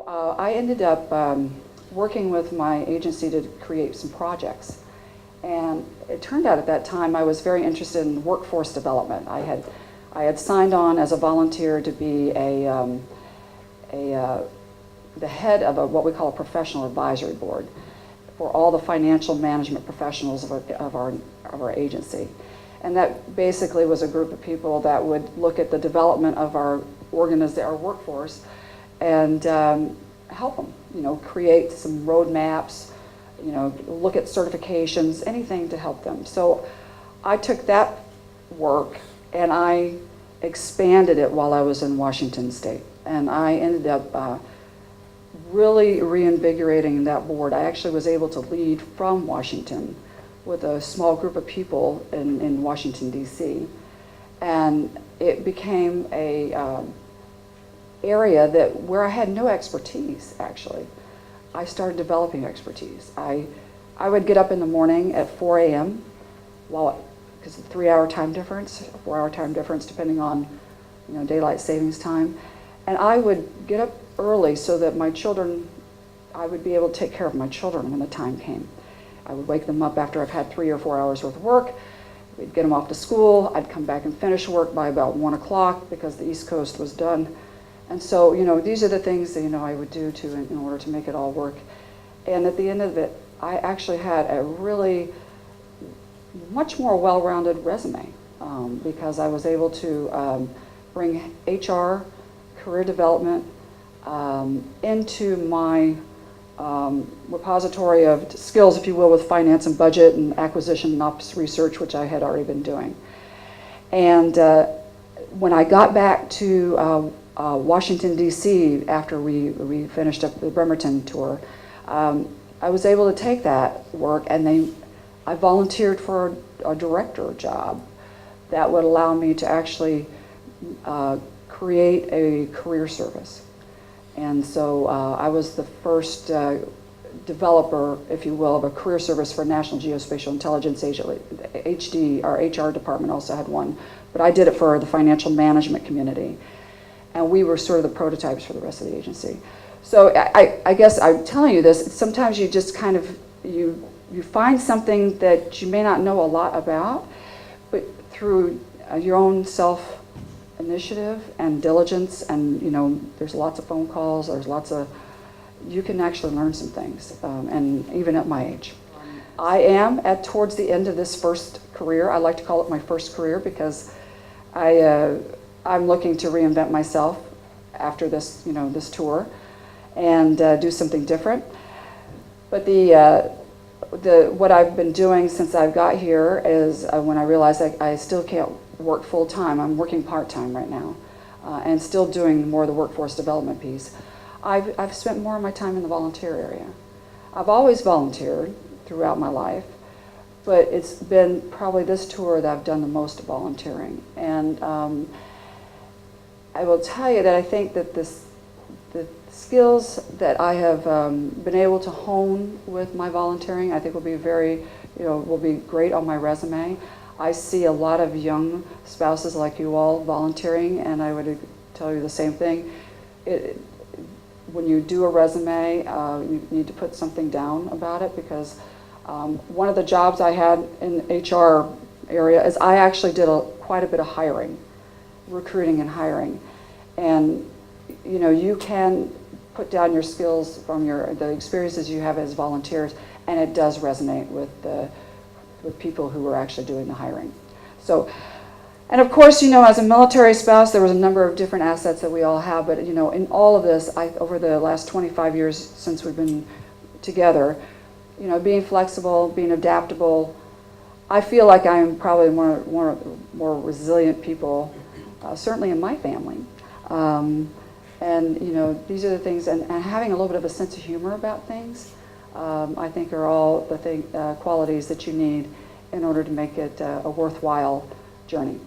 I ended up working with my agency to create some projects. And it turned out at that time I was very interested in workforce development. I had signed on as a volunteer to be the head of what we call a professional advisory board for all the financial management professionals of our agency. And that basically was a group of people that would look at the development of our workforce and help them, create some roadmaps, look at certifications, anything to help them. So I took that work and I expanded it while I was in Washington State. And I ended up really reinvigorating that board. I actually was able to lead from Washington with a small group of people in Washington, D.C. And it became a area where I had no expertise, actually. I started developing expertise. I would get up in the morning at 4 a.m. Because of the 4-hour time difference, depending on daylight savings time. And I would get up early so that I would be able to take care of my children when the time came. I would wake them up after I've had 3 or 4 hours worth of work. We'd get them off to school. I'd come back and finish work by about 1 o'clock because the East Coast was done. And so, these are the things that, I would do in order to make it all work. And at the end of it, I actually had a really much more well-rounded resume because I was able to bring HR, career development, into my repository of skills, if you will, with finance and budget and acquisition and ops research, which I had already been doing. And when I got back to Washington, D.C., after we finished up the Bremerton tour, I was able to take that work and I volunteered for a director job that would allow me to actually create a career service. And so I was the first developer, if you will, of a career service for National Geospatial Intelligence Agency. HD, our HR department also had one, but I did it for the financial management community. And we were sort of the prototypes for the rest of the agency. So I guess I'm telling you this, sometimes you just kind of, you find something that you may not know a lot about, but through your own self-initiative and diligence, and there's lots of phone calls, you can actually learn some things, and even at my age. I am towards the end of this first career. I like to call it my first career because I'm looking to reinvent myself after this, this tour, and do something different. But what I've been doing since I've got here is when I realized I still can't work full time. I'm working part time right now, and still doing more of the workforce development piece. I've spent more of my time in the volunteer area. I've always volunteered throughout my life, but it's been probably this tour that I've done the most volunteering. And I will tell you that I think that the skills that I have been able to hone with my volunteering, I think will be will be great on my resume. I see a lot of young spouses like you all volunteering, and I would tell you the same thing. When you do a resume, you need to put something down about it, because one of the jobs I had in HR area is I actually did quite a bit of hiring, recruiting and hiring. And you can put down your skills from the experiences you have as volunteers, and it does resonate with people who are actually doing the hiring. So, and of course, as a military spouse, there was a number of different assets that we all have, but in all of this, over the last 25 years since we've been together, being flexible, being adaptable, I feel like I'm probably one of the more resilient people, certainly in my family. And these are the things, and having a little bit of a sense of humor about things, I think are all the qualities that you need in order to make it a worthwhile journey.